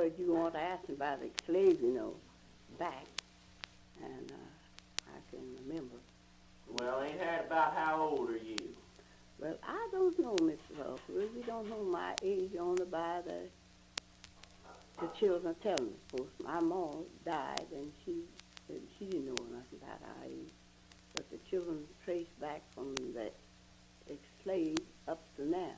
because you want to ask me about the slaves, back, and I can remember. Well, Aunt Harriet, about how old are you? Well, I don't know, Mr. Huff. Really don't know my age only by the children tell me. Of course, my mom died, and she didn't know nothing about our age. But the children traced back from that ex-slave up to now.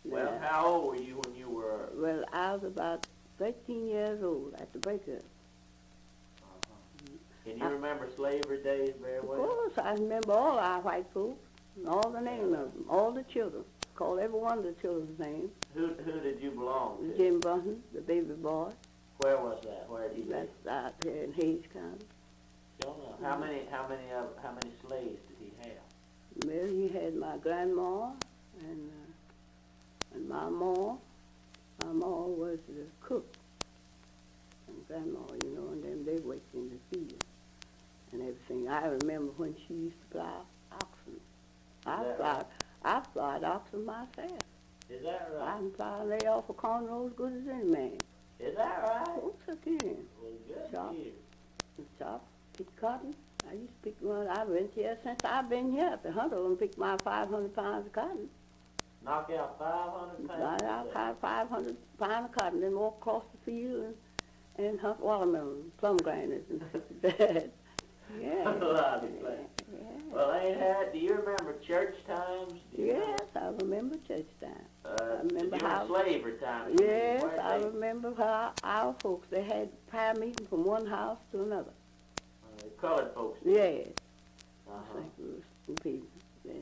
Well, Now, how old were you when you were? well, I was about 13 years old at the breakup. Can you remember slavery days very Of well? course, I remember all our white folks, and all the names of them, all the children. Call every one of the children's names. Who did you belong to? Jim Bunton, the baby boy. Where was that? Where did he live? That's out there in Hayes County. Don't know. How many slaves did he have? Well, he had my grandma and my mom. My mom was the cook. And grandma, and then they worked in the field and everything. I remember when she used to plow oxen. I plowed oxen myself. Is that I right? can plow and lay off a cornrow as good as any man. Is that right? Oh, so can. Well, good Chop. to hear. Chop, pick cotton. I used to pick one. I've been here since I've been here. The hunter and pick my 500 pounds of cotton. Knock out 500 pounds? I've had 500 pounds of cotton, then walk across the field and hunt watermelon, plum grinders, and that. Yeah. Yeah. Well, Aunt Harriet, do you remember church times? Yes, I remember church time. I remember how slavery time. Yes, I remember how our folks, they had prayer meeting from one house to another. Colored folks. Yes. Uh-huh. St. Louis people. Yeah.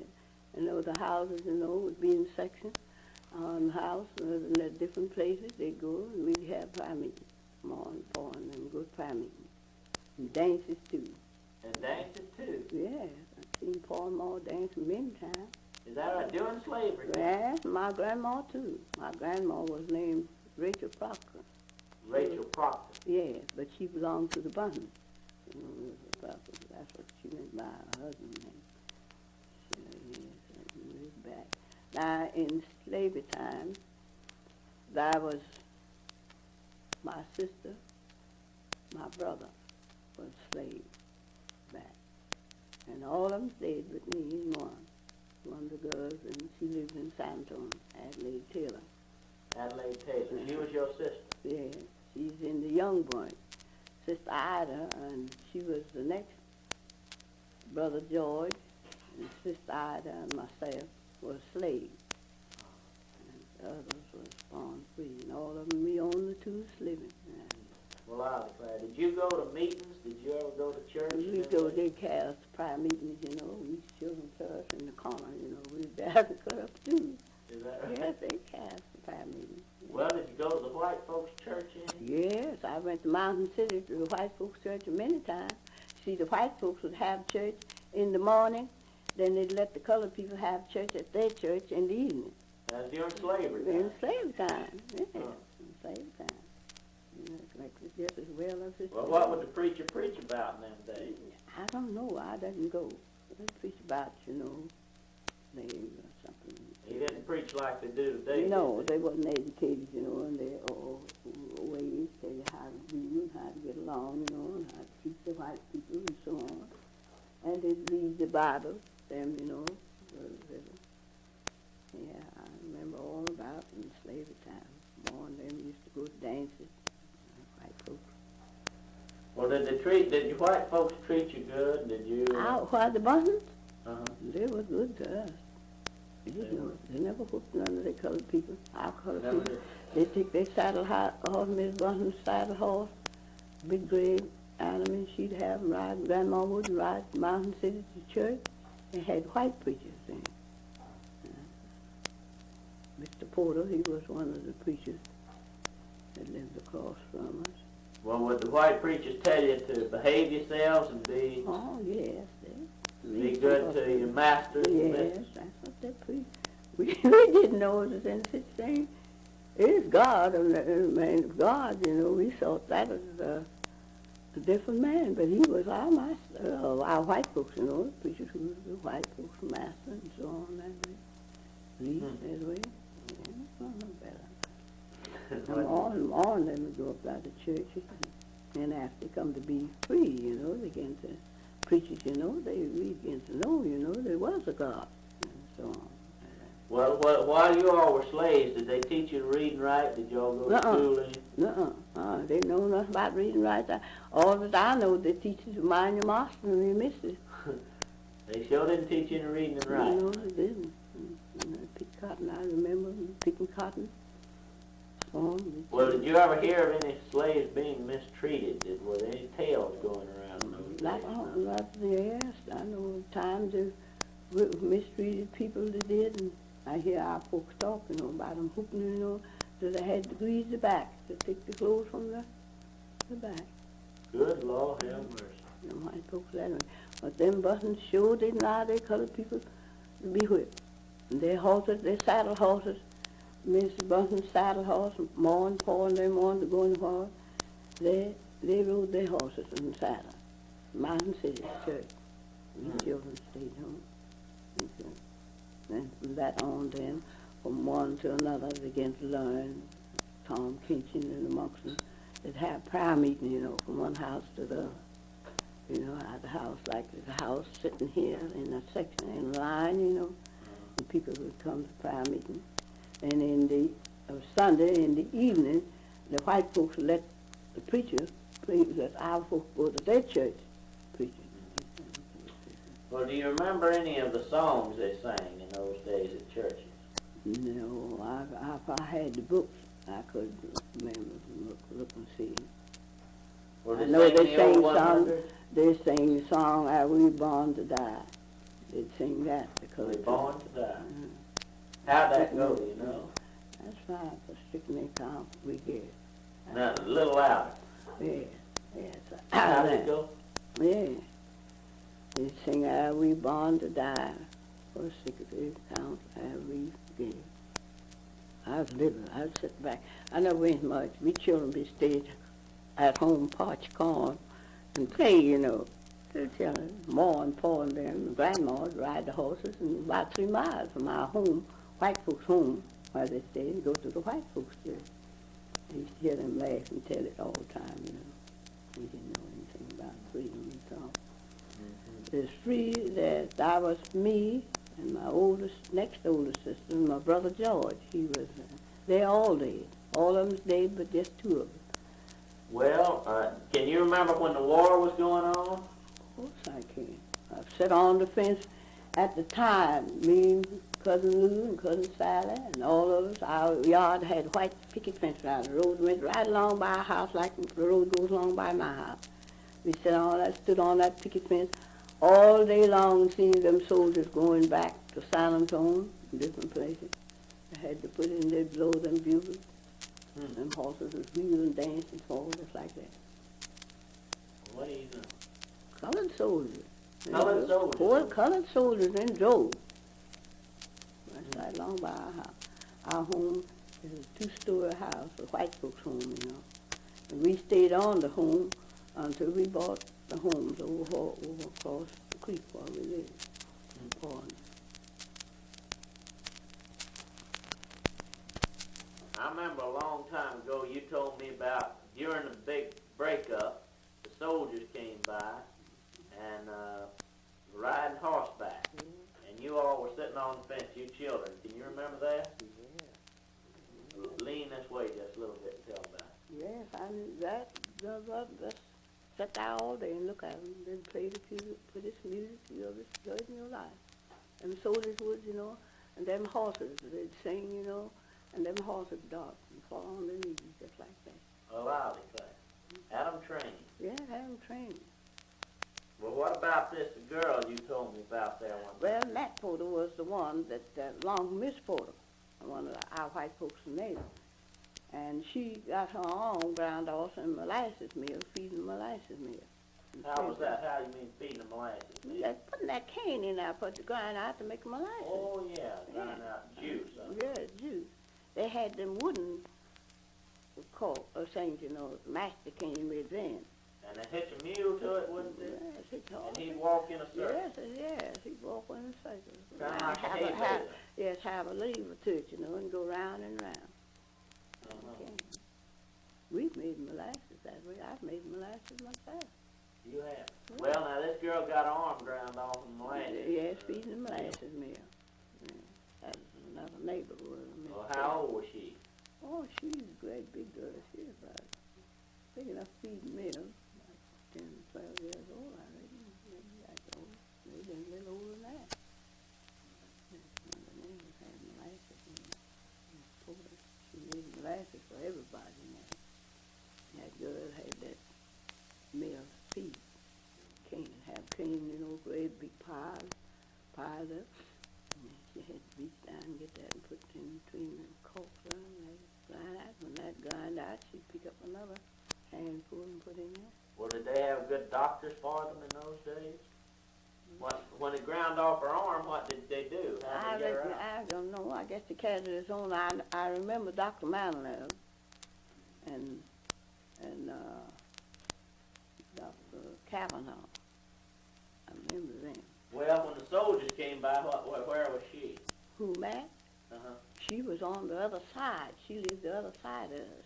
And the houses, would be in section on the house, and at different places they'd go, and we'd have prayer meetings, morning, and good prayer meetings. And dances, too. And dances, too? Yes, I've seen Paul and Ma dance many times. Is that right? During slavery? Yes, my grandma, too. My grandma was named Rachel Proctor. Rachel Proctor? Yes, but she belonged to the Buntons. That's what she meant by her husband's name. Back. Now, in slavery time, there was my sister, my brother was slaves back. And all of them stayed with me in one of the girls, and she lived in San Antonio, Adelaide Taylor. Adelaide Taylor. She was your sister? Yeah, she's in the Young Branch. Sister Ida, and she was the next. Brother George, and Sister Ida, and myself were slaves. And the others was born free, and all of them, we owned the two living. Well, I was glad. Did you go to meetings? Did you ever go to church? We go to cast prayer meetings, we children church in the corner, we there to cut up too. Is that right? Yes, they cast the prayer meetings. Yeah. Well, did you go to the white folks' church any? Yes, I went to Mountain City to the white folks' church many times. See, the white folks would have church in the morning, then they'd let the colored people have church at their church in the evening. That's during slavery time? In slavery time, yes, Huh. in slavery time. Like just as well as it's... Well, what would the preacher preach about in them days? I don't know. I didn't go. They preach about, slaves or something. He didn't preach like they do today. No, they wasn't educated, in their ways, tell you how to do and how to get along, and how to treat the white people and so on. And they'd read the Bible, them, Yeah, I remember all about in slavery time. More and them used to go to dances, white folks. Well, did you white folks treat you good? Did you? Why the Buntons? Uh-huh. They were good to us. They never hooked none of the colored people. Our colored Never people. did. They take their saddle horse, Miss Bunton's saddle horse, big gray animal she'd have them ride. Grandma would ride to Mountain City to church. They had white preachers then. Mr. Porter, he was one of the preachers that lived across from us. Well, would the white preachers tell you to behave yourselves and be yes, be good to your masters? Yes, that's what they preached. We didn't know it was any such thing. It is God, and the man of God, we thought that was a different man, but he was our master, our white folks, the preachers who was the white folks' master and so on that way. Lead that way. Yeah, no better. I'm all in the morning, they would go up out of church, and after they come to be free, you know, they begin to, preachers, you know, we begin to know, you know, there was a God, and so on. Well, while you all were slaves, did they teach you to read and write? Did you all go to school? They know nothing about reading and writing. All that I know, they teach you to mind your master and your missus. They sure didn't teach you to read and write. No, they didn't. And I picked cotton, I remember picking cotton. Well, did you ever hear of any slaves being mistreated? Were there any tales going around in those days? Yes, I know times they mistreated people they did, and I hear our folks talk, you know, about them hooping, you know, so they had to grease the back to take the clothes from the back. Good Lord, have mercy. You know, white folks that way. But them buttons sure didn't allow their colored people to be whipped. And their horses, their saddle horses, Mr. Bunton's saddle horse, Ma and Pa and them on to go in the war, they rode their horses in the saddle. Mountain City Church. The children stayed home. And from that on then, from one to another, they began to learn. Tom Kinchin and amongst them, they'd have prayer meeting, you know, from one house to the other. You know, at the house, like the house sitting here in a section, in line, you know, and people would come to prayer meeting. And in the Sunday, in the evening, the white folks let the preacher preach, let our folks go to their church preaching. Well, do you remember any of the songs they sang in those days at churches? No, if I had the books, I could remember, look and see. Well, I know they sang songs. They sang the song, "Are We Born to Die?" They'd sing that. Are we born to die? How'd that go, do you know? That's fine, for strictly count we get. Now, a little louder. Yeah. How'd it go? Yeah. They sing, "Are we born to die? For strictly count we get." I was little. I would sit back. I never went much. We children be stayed at home, parch corn, and play, you know. The children, Ma and Pa and them, Grandma would ride the horses, and about 3 miles from our home, white folks' home, where they stayed, and go to the white folks' church. I used to hear them laugh and tell it all the time, you know. We didn't know anything about freedom and so on. There's three that was me and my next oldest sister, and my brother George. He was, they all dead. All of them's dead, but just 2 of them. Well, can you remember when the war was going on? Of course I can. I sat on the fence at the time. Me and Cousin Lou and Cousin Sally and all of us, our yard had white picket fence around. The road went right along by our house like the road goes along by my house. We stood on that picket fence all day long and seen them soldiers going back to San Antonio and different places. They had to put in, they'd blow them bugles. Them horses was wheeling, dancing forward, just like that. What do you know? Colored soldiers. Colored soldiers? 4 colored soldiers in droves. That's right along by our house. Our home is a 2-story house, a white folks' home, you know. And we stayed on the home until we bought the homes over across the creek where we lived. I remember a long time ago you told me about during the big breakup, the soldiers came by and riding horseback. And you all were sitting on the fence, you children. Can you remember that? Yeah. Lean this way just a little bit and tell about it. Yes, I knew that. Just sit there all day and look at them, then play the music, put this music, you know, this good in your life. And the soldiers would, you know, and them horses, they'd sing, you know, and them horses dart and fall on their knees just like that. A lousy thing. Had them trained. Yeah, had them trained. Well, what about this girl you told me about there one Well, Nat Porter was the one that belonged to Miss Porter, one of our white folks' neighbors. And she got her own ground horse and molasses mill, feeding the molasses mill. How was that? How do you mean feeding the molasses mill? Yeah, putting that cane in there, put the grind out to make molasses. Oh, yeah, grind out juice. Yeah, juice. They had them wooden things, you know, master cane with then. And they hitch a mule to it, wouldn't they? Yes, hitch a horse. And he'd walk in a circle. Yes, he'd walk in a circle. Kind of like a hay baler. Yes, have a lever to it, you know, and go round and round. Uh-huh. Okay. We've made molasses that way. I've made molasses myself. You have. Well, now this girl got her arm ground off in molasses. Yes, feeding the molasses mill. Yeah. That was another neighbor who was a mill. Well, how old was she? Oh, she's a great big girl. She's about big enough to feed mill. About 10, 12 years old, I reckon. Maybe that old. Maybe a little older than that. One of the neighbors had molasses mill. She made molasses for everybody now. That girl had that mill feed. Cane, great big piles up. And she had to reach down and get that and put it in between the corks and grind out. When that grind out, she'd pick up another handful and put in there. Well, did they have good doctors for them in those days? When it ground off her arm, what did they do? How did they get her out? I don't know. I guess they carried it on. I remember Dr. Manlove and Dr. Kavanaugh. I remember them. Well, when the soldiers came by, where was she? Who, Matt? Uh-huh. She was on the other side. She lived the other side of us.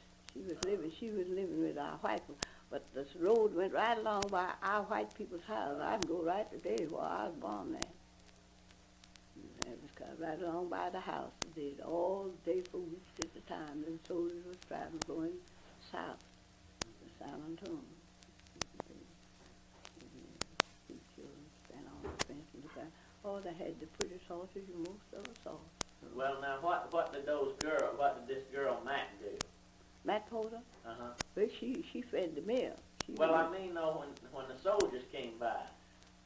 She was living with our white people. But this road went right along by our white people's house. I'd go right today where I was born there. And it was right along by the house. They did all day for weeks at the time. The soldiers was traveling, going south to San Antonio. Oh, they had the prettiest horses you most ever saw. Well, now, what did this girl Matt do? Matt Porter? Uh-huh. Well, she fed the mill. I mean, though, when the soldiers came by.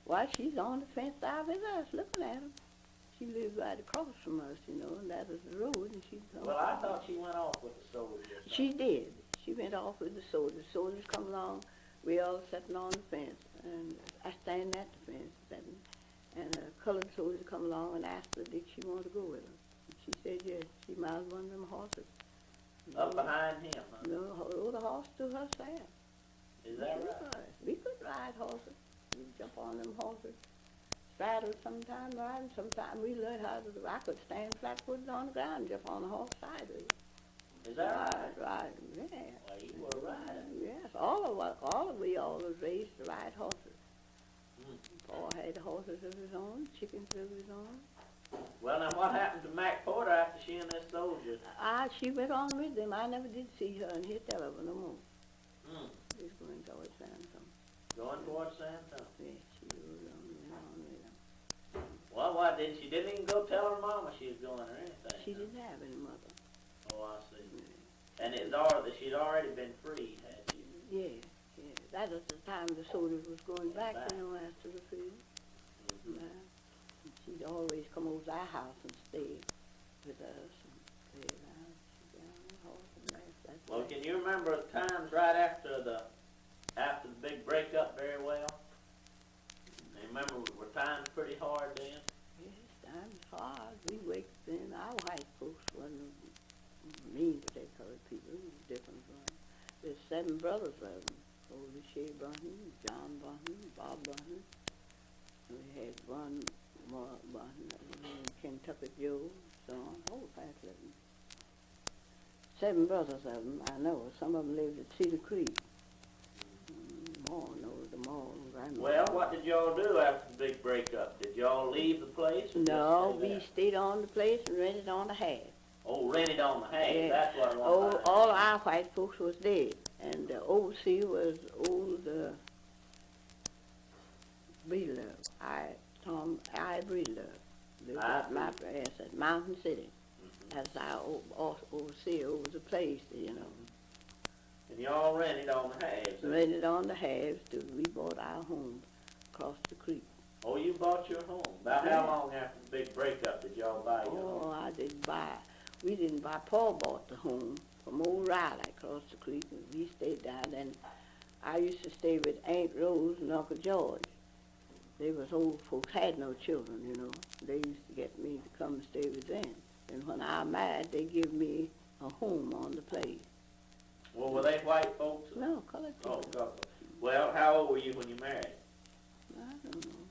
Why, she's on the fence out with us, looking at them. She lived right across from us, and that was the road, and she come. Well, I thought she went off with the soldiers. She did. She went off with the soldiers. Soldiers come along, we all sitting on the fence, and I stand at the fence, and a colored soldier come along and asked her did she want to go with her. And she said yes. She mounted one of them horses. Up behind him, huh? No, rode the horse to herself. Is that right? We could ride horses. We'd jump on them horses. Straddle sometime, ride. Sometime we learned how to. I could stand flat-footed on the ground and jump on the horse sideways. Is that right? Right, yeah. Well, you were riding. Yes, all of we always raised to ride horses. Paul had horses of his own, chickens of his own. Well, now, what happened to Mac Porter after she and this soldier? She went on with them. I never did see her and hear tell of her no more. She's going towards San Antonio. Going towards San Antonio? Yes, she went on with them. Well, she didn't even go tell her mama she was going or anything. She didn't have any mother. Oh, I see. And she'd already been freed, had she? Yeah. That was the time the soldiers was going back, after the freedom. She'd always come over to our house and stay with us. And stay around. She'd get on the horse and that's well, can you remember times right after the big breakup very well? You remember, were times pretty hard then? Yes, times hard. We waked then. Our white folks wasn't mean to their colored people. It was different from them. There's 7 brothers of them. Old Shea Bunton, John Bunton, Bob Bunton. We had one more Bunton, Kentucky Joe, so on. Whole class of them. 7 brothers of them, I know. Some of them lived at Cedar Creek. More knows them all. Well, what did y'all do after the big breakup? Did y'all leave the place? No, we stayed on the place and rented on the half. Oh, rented on the half. Yeah. That's what I want. All our white folks was dead. And the overseer was old Breedlove, Tom Breedlove. Lived at my address at Mountain City. That's our overseer over the place, And y'all rented on the halves? Rented on the halves till we bought our home across the creek. Oh, you bought your home? About how long after the big breakup did y'all buy your home? Oh, I didn't buy. We didn't buy. Paul bought the home from old Riley across the creek, and we stayed down. And I used to stay with Aunt Rose and Uncle George. They was old folks, had no children, They used to get me to come and stay with them. And when I married, they give me a home on the place. Well, were they white folks? No, colored people. Oh, colored. Well, how old were you when you married? I don't know,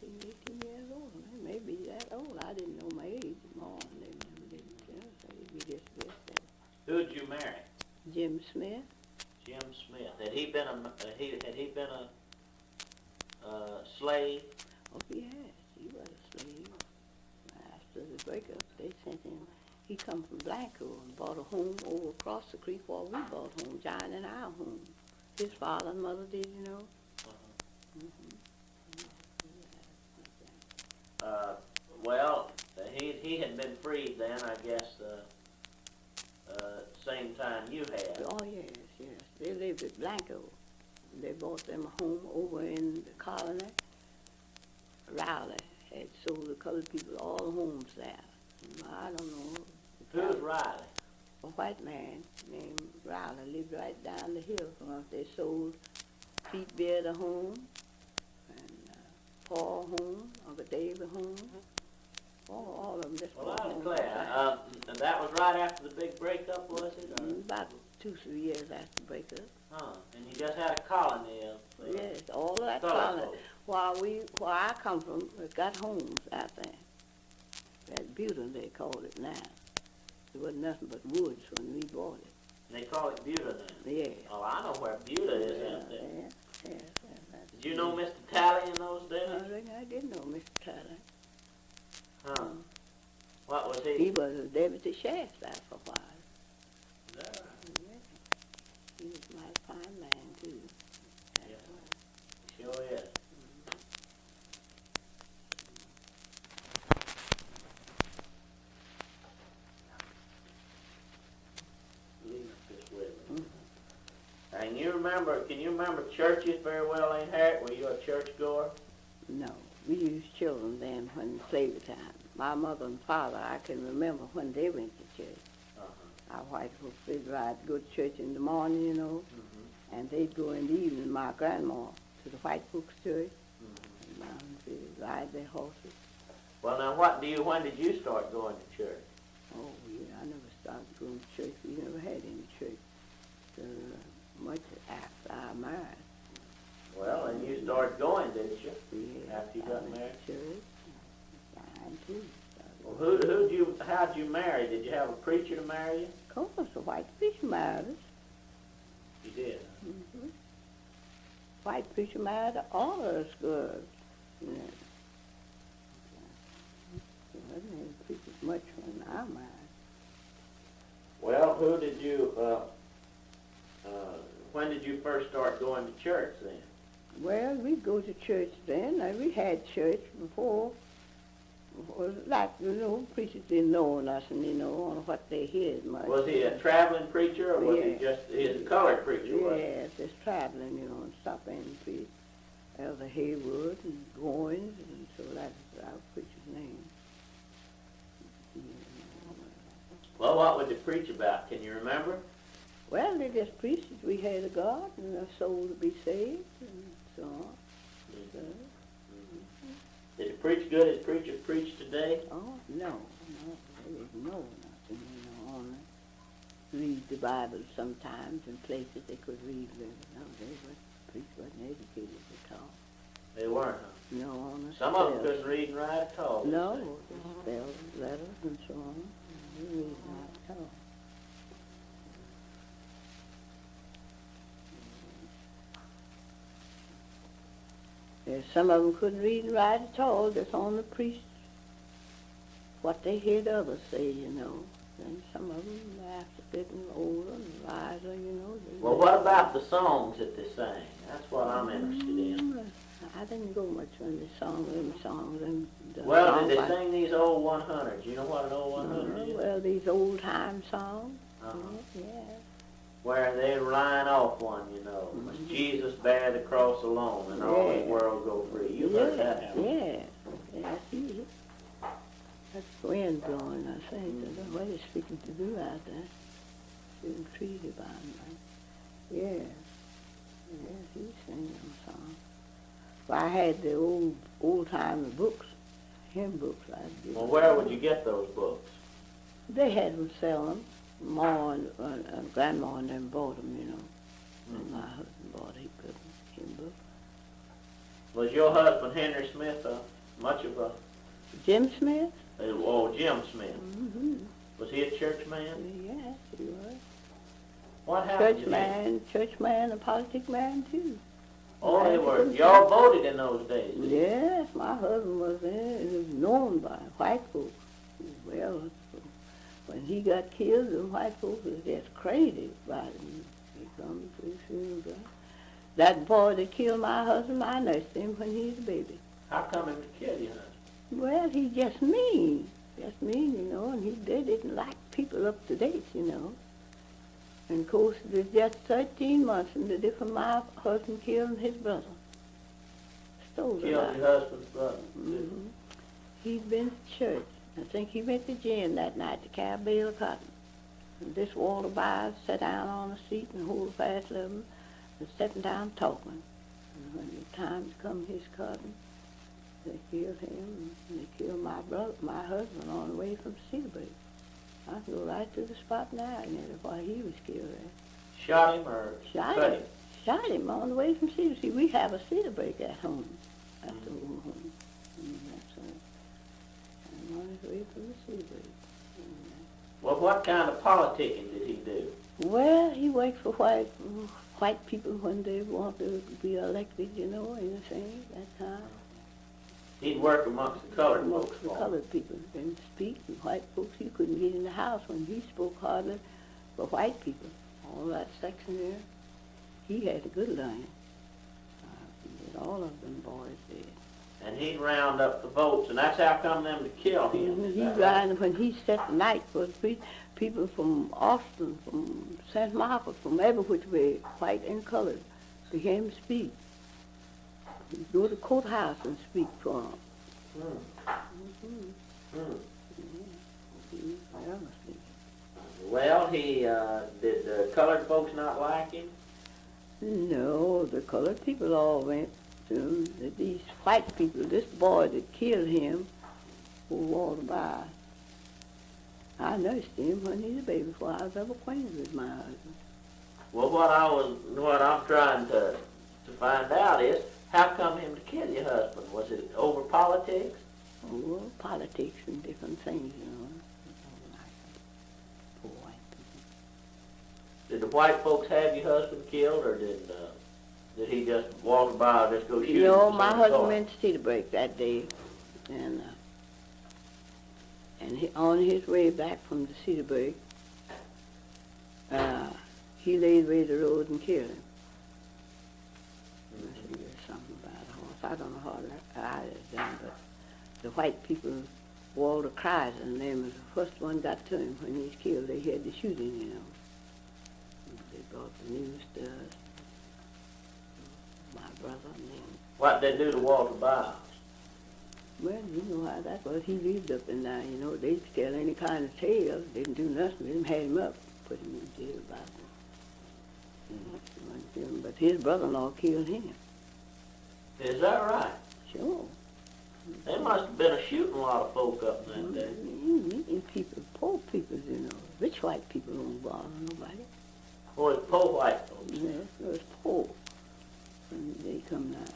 17, 18 years old. Maybe that old. I didn't know my age more. They never did tell us. They'd be just that. Who'd you marry? Jim Smith. Jim Smith. Had he been a slave? Oh, yes, he was a slave. After the breakup, they sent him. He come from Blanco and bought a home over across the creek while we bought home, John and our home. His father and mother did, you know. Well, he had been freed then, I guess, same time you had. Oh, yes, yes. They lived at Blanco. They bought them a home over in the colony. Rowley had sold the colored people all the homes there. I don't know. Who's Riley? A white man named Rowley lived right down the hill from us. They sold Pete Beard a home, and Paul home, Uncle David home. All of them just Well, bought I was homes. glad. And that was right after the big breakup, was it? Or? About 2-3 years after the breakup. Huh. And you just had a colony of Yes, all of that colored colony. folks. Where I come from, we got homes out there. That Butin, they called it now. There wasn't nothing but woods when we bought it. And they call it Buda then? Yeah. Oh, I know where Buda is out there. Yeah. Did you know Mr. Talley in those days? I didn't know Mr. Tyler. Huh. What was He he? was a deputy sheriff there for a while. Is that right? Yeah. He was a mighty fine man, too. Yeah. Sure is. Leave this with me. And can you remember churches very well, Aunt Harriet? Were you a church goer? No, we used children then when slavery time. My mother and father, I can remember when they went to church. Uh-huh. Our white folks, they'd ride to go to church in the morning, you know, and they'd go in the evening, my grandma, to the white folks' church, and they'd ride their horses. Well, now, when did you start going to church? Oh, yeah, I never started going to church. We never had any church till much after I married. Well, and you started going, didn't you? Yeah, After you I got went married? to church. Fine, too. Well, how'd you marry? Did you have a preacher to marry you? Of course, the white preacher married us. You did. Mm-hmm. White preacher married all of us girls. Yeah. There wasn't any preachers much when I married. Well, when did you first start going to church then? Well, we'd go to church then. We had church before. Like, you know, preachers didn't know nothing, you know, on what they heard much. Was he a traveling preacher, or was Yeah. he was a colored preacher? Was he? Yes, just traveling, you know, and stopping and preach. Elder Haywood and Goins, and so that's our preacher's name. Well, what would they preach about? Can you remember? Well, they just preached that we had a God and a soul to be saved, and so on. So, Did he preach good as preachers preach today? oh, no, they didn't know nothing, you know, only read the Bible sometimes in places they could read very. No, preachers wasn't educated at all. They weren't, huh? No, on the Some of them spells. couldn't read and write at all. did No, they? just spells, letters, and so on. They read not at all. Some of them couldn't read and write at all, just on the priest, what they heard others say, you know. And some of them, after getting older and wiser, you know. Well, what about the songs that they sang? That's what I'm interested in. I didn't go much when they sang them songs. And Well, songs did they like- sing these old 100s? You know what an old 100 is? Well, these old-time songs. Uh-huh. Yeah. Where they line off one, you know. Must Jesus bear the cross alone and all the Yeah. world go free. You heard that, haven't you? Yeah. Yeah, see. That's wind blowing, I think. I don't know what it's speaking to do out there. Shooting trees about him. Yeah. Yes, he's singing them songs. Well, I had the old-time books, hymn books I did. Well, where would you get those books? They had them sell them. Ma and Grandma and them bought them, you know. And my husband bought him books. Was your husband, Henry Smith, much of a... Jim Smith? Oh, Jim Smith. Mm-hmm. Was he a church man? Yes, he was. What happened church to him? man, a politic man too. Oh, they Ran for were. some Y'all church. voted in those days. Yes, my husband was there. It was known by white folks. Well, when he got killed, the white folks was just crazy about him. He come to his funeral. That boy that killed my husband, I nursed him when he was a baby. How come him to kill your husband? Well, he's just mean. Just mean, and they didn't like people up to date, And of course, there's just 13 months in the difference my husband killed his brother. Stole the Killed life. your husband's brother. Mm-hmm. He'd been to church. I think he went to jail that night to carry a bale of cotton. And this Walter Byers sat down on a seat and hold fast of him and sitting down talking. And when the time come his cotton, they killed him and they killed my brother, my husband on the way from Cedarburg. I can go right to the spot now and that's why he was killed there. Shot him or cut him? Shot him on the way from Cedarburg. See, we have a Cedarburg at home. That's the old home. That's all. I'm on his way from the Cedarburg. Well, what kind of politicking did he do? Well, he worked for white people when they want to be elected, in the thing that time. He'd work amongst the colored Amongst folks. the colored people didn't speak. And white folks, you couldn't get in the house when he spoke hardly for white people. All that section there, he had a good line. All of them boys did. And he'd round up the votes, and that's how come them to kill him. He ran when he set the night for people from Austin, from St. Marcos, from every which way, white and colored, to hear him speak. He'd go to the courthouse and speak for them. Well, did the colored folks not like him? No, the colored people all went to him. These white people, this boy that killed him, who walked by, I nursed him when he was a baby before I was ever acquainted with my husband. Well, what I'm trying to find out is, how come him to kill your husband? Was it over politics? Oh, well, politics and different things, Poor white people. Did the white folks have your husband killed, or did he just walk by or just go shoot him? No, my husband went to Cedarburg that day, and on his way back from the Cedarburg, he laid way the road and killed him. Something about a horse. I don't know how I done, but the white people, Walter Kaiser, and them was the first one got to him when he was killed. They had to shoot him, They brought the news to us. My brother and them. What did they do to Walter Byers? Well, you know how that was. He lived up in there, They'd tell any kind of tale. Didn't do nothing with him, had him up, put him in jail about it. But his brother-in-law killed him. Is that right? Sure. There must have been a shooting lot of folk up in that day. People, poor people, Rich white people don't bother nobody. Or it's poor white folks. Yes, it was poor. And they come now.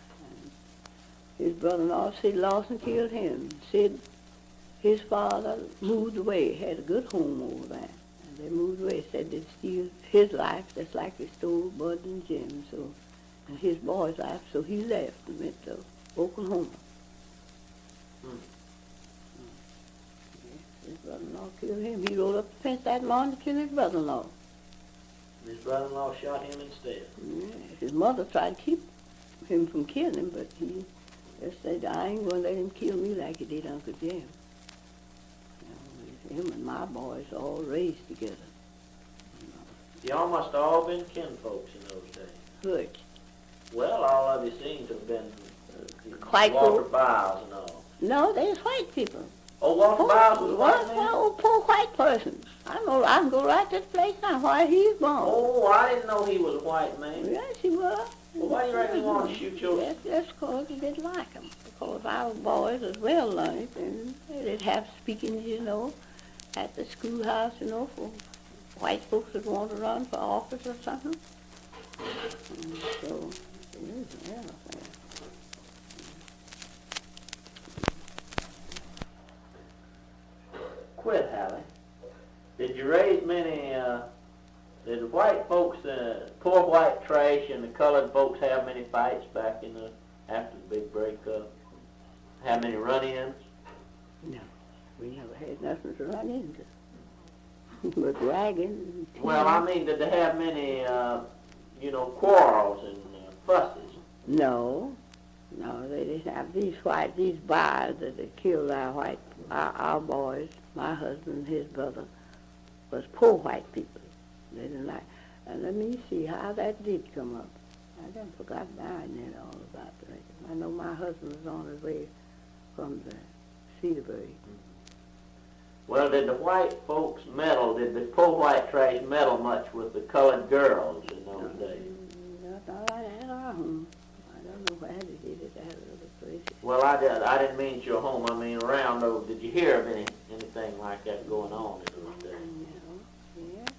His brother-in-law, Sid Lawson, killed him. Sid, his father, moved away, had a good home over there. And they moved away, said they'd steal his life just like they stole Bud and Jim, and his boy's life, so he left and went to Oklahoma. Yes, his brother-in-law killed him. He rode up the fence that morning to kill his brother-in-law. His brother-in-law shot him instead. Yeah, his mother tried to keep him from killing him, but he just said, I ain't going to let him kill me like he did Uncle Jim. Him and my boys all raised together. Y'all must have all been kinfolks in those days. Hurt. Well, all of you seem to have been White Walter folk? Byers and all. No, there's white people. Oh, Walter Byers was a white man? Poor white person. I can go right to the place now where he's born. Oh, I didn't know he was a white man. Yes, he was. Well, why do you reckon he wanted to shoot your... That's because he didn't like him. Because our boys was well learned, and they'd have speakings, at the schoolhouse, for white folks that want to run for office or something. And so, yeah. Quit, Hallie. Did you raise many Did the white folks, poor white trash, and the colored folks have many fights back in the after the big breakup? Have many run-ins? No, we never had nothing to run into. But wagging. Well, I mean, did they have many, quarrels and fusses? No, they didn't have these bars that they killed our boys. My husband and his brother was poor white people. They didn't like. And let me see how that did come up. I done forgot now all about that. I know my husband was on his way from the Cedarburg. Well, did the white folks meddle, did the poor white trash meddle much with the colored girls in those days? Not at our home. I don't know where they did it at other places. Well, I didn't mean at your home. I mean around those. Did you hear of anything like that going on in those days? Yeah.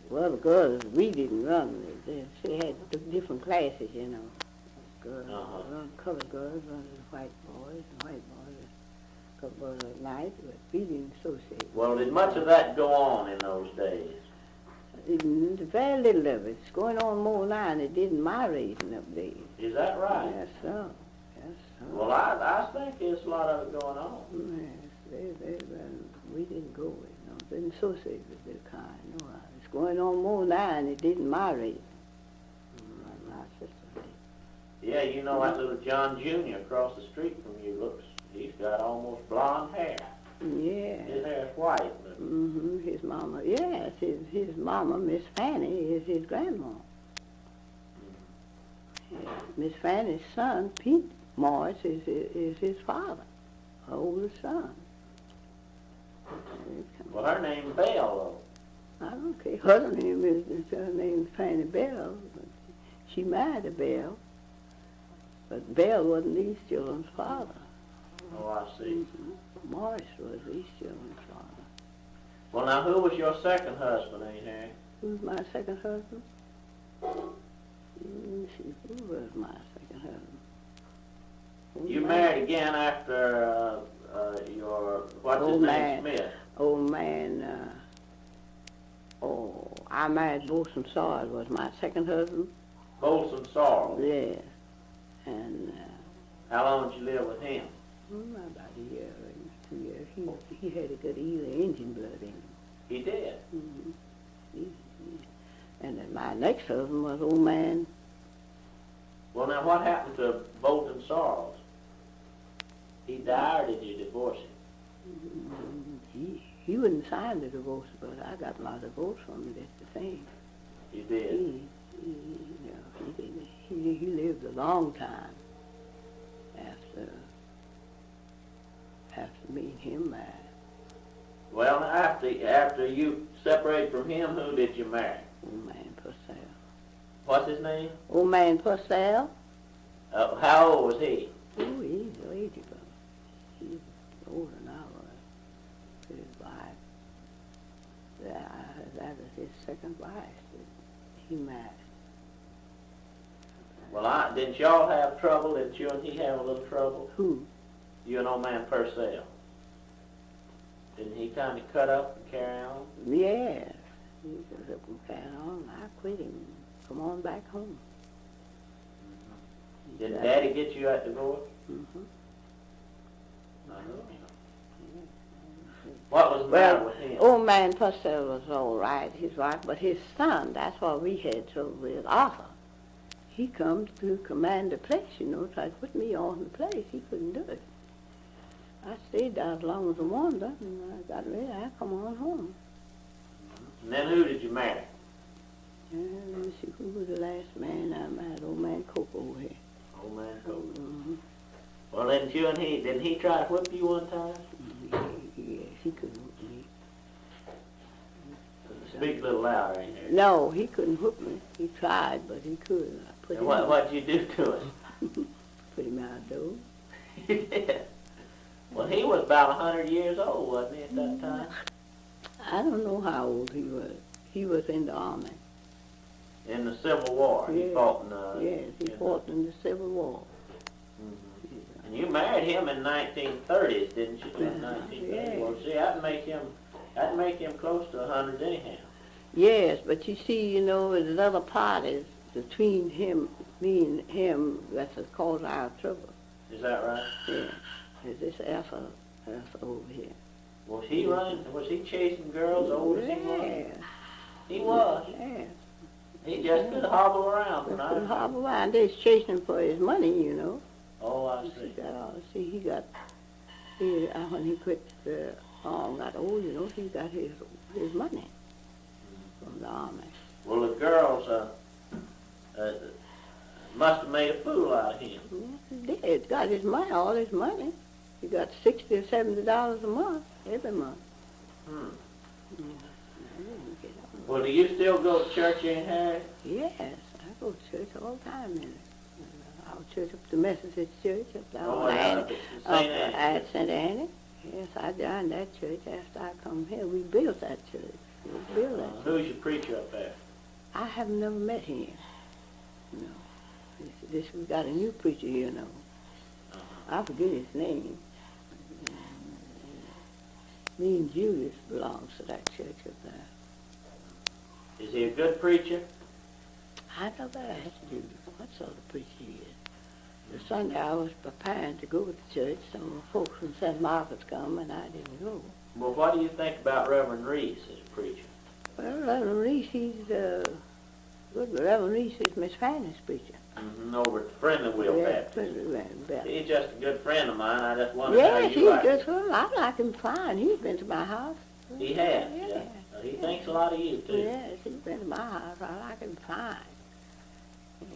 Well, the girls, we didn't run. She had different classes, Girls, colored girls, run the white boys, and white boys, a couple of at night, but we didn't associate. Well, did much of that go on in those days? Very little of it. It's going on more now than it did in my raising up days. Is that right? Yes, sir. Well, I think there's a lot of it going on. Yes, we didn't go with it. Didn't associate with that kind. No, it's going on more now than it did in my raising. My sister did. Yeah, that little John Jr. across the street from you he's got almost blonde hair. Yeah. His hair's white. But His mama, yes, his mama, Miss Fanny, is his grandma. Yeah. Miss Fanny's son, Pete Morris, is his father, her oldest son. Well, her name's Belle, though. I don't care. Her name is Fanny Bell. But she married a Bell. But Bell wasn't these children's father. Oh, I see. Morris was these children's father. Well, now, who was your second husband, Aunt Harriet? Who's my second husband? Let me see. Who was my second husband? You married again after what's his name, Smith? Old man, I married Bolson Sawyer, was my second husband. Bolson Sawyer? Yes. And how long did you live with him? About a year or 2 years. He had a good deal of Indian blood in him. He did? And then my next husband was old man. Well, now, what happened to Bolton Sarles? He died, or did you divorce him? He wouldn't sign the divorce, but I got my divorce from him, that's the thing. You did? He lived a long time after me and him married. Well, after you separated from him, who did you marry? Old man Purcell. What's his name? Old man Purcell? How old was he? Oh, he's 80, but he's older than I was. His wife. That was his second wife that he married. Well, didn't y'all have trouble? Didn't you and he have a little trouble? Who? You and old man Purcell. Didn't he kind of cut up and carry on? Yes. He was up and carried on. I quit him. Come on back home. Did Daddy get you that divorce? Mm-hmm. What was the matter with him? Old man Purcell was all right, his wife, but his son, that's what we had trouble with, Arthur. He comes to command the place, try to put me on the place. He couldn't do it. I stayed there as long as I wanted, and I got ready. I come on home. And then who did you marry? Let me see, who was the last man I married? Old man Coco over here. Old man Coco. Mm-hmm. Well, didn't he try to whip you one time? Yes, he couldn't whip me. Speak a little louder, ain't there? No, he couldn't whip me. He tried, but he couldn't. And what'd you do to him? Put him outdoors. You did? Well, he was about 100 years old, wasn't he, at that time? I don't know how old he was. He was in the army. In the Civil War? Yes. He fought in the... Yes, he fought in the Civil War. Mm-hmm. And you married married him in 1930s, didn't she? In 1930s. Yeah. Well, see, that'd make him close to 100 anyhow. Yes, but you see, there's other parties between me and him that's caused our trouble. Is that right? Yeah. There's this Elsa over here. Was he running? Was he chasing girls old as he was? Yeah. He was. Yeah. He just could hobble around when I Couldn't hobble around. They's chasing him for his money. Oh, I see. When he quit got old, he got his money from the army. Well, the girls must have made a fool out of him. Yes, he did. Got his money, all his money. He got $60 or $70 a month, every month. Hmm. Yeah. Well, do you still go to church, Aunt Harriet? Yes, I go to church all the time. Our church up the Methodist church up there at St. Annie. Yes, I joined that church after I come here. We built that church. Who's your preacher up there? I have never met him. No. We got a new preacher here, I forget his name. Me and Julius belongs to that church up there. Is he a good preacher? I never asked Julius what sort of preacher he is. The Sunday I was preparing to go to church. Some of the folks from St. Margaret's come, and I didn't go. Well, what do you think about Reverend Reese as a preacher? Well, Reverend Reese, he's good. Reverend Reese is Miss Fanny's preacher. Mm-hmm. Over at Friendlyville Baptist. Friendlyville Baptist. He's just a good friend of mine. I just wondered how Yes, you like him. he's good. I like him fine. He's been to my house. He has, Yeah. He thinks a lot of you, too. Yes, he's been to my house. I like him fine. Yeah.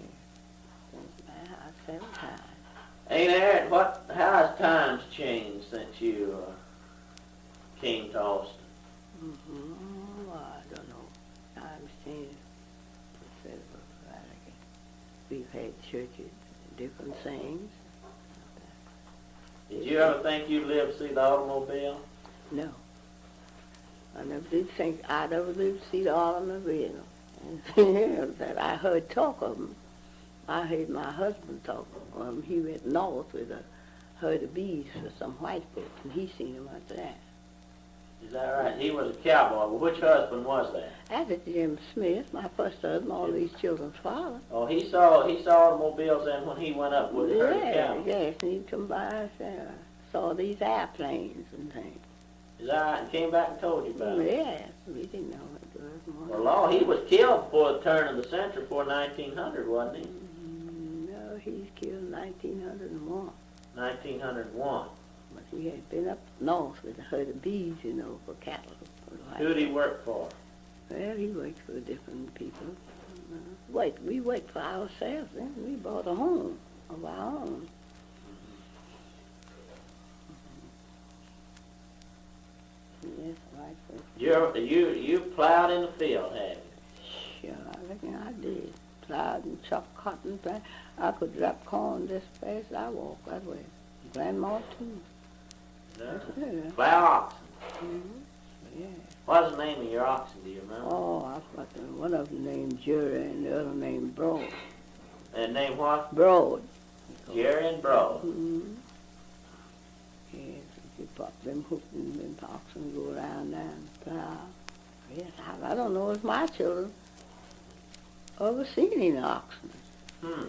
Been to my house several times. Aunt Harriet, how has times changed since you came to Austin? Mm-hmm. Well, I don't know. Times changed. We've had churches, different things. Did you ever think you'd live to see the automobile? No. I never did think I'd ever live to see the automobile. And that I heard talk of them. I heard my husband talk of them. He went north with a herd of bees for some white folks, and he seen them after that. Is that right? He was a cowboy. Well, which husband was that? After Jim Smith, my first husband, all these children's father. Oh, he saw automobiles then when he went up with the herd of cows. Yes, and he'd come by and saw these airplanes and things. Is that right? And came back and told you about it? Yes, we didn't know it was. Well, Lord, he was killed before the turn of the century, before 1900, wasn't he? No, he's killed in 1901. 1901. But he had been up north with a herd of bees, for cattle. Who did he work for? Well, he worked for different people. We worked for ourselves then. We bought a home of our own. Yes, right. You plowed in the field, have you? Sure, I reckon I did. Plowed and chopped cotton. I could drop corn this fast. I walked that way. Grandma, too. Yeah. Plow oxen. Mm-hmm. Yeah. What's the name of your oxen, do you remember? Oh, I've got one of them named Jerry and the other named Broad. And name what? Broad. Jerry and Broad. Mm-hmm. Yes, you pop them hooks and them oxen and go around there and plow. Yes, I don't know if my children ever seen any oxen. Hmm.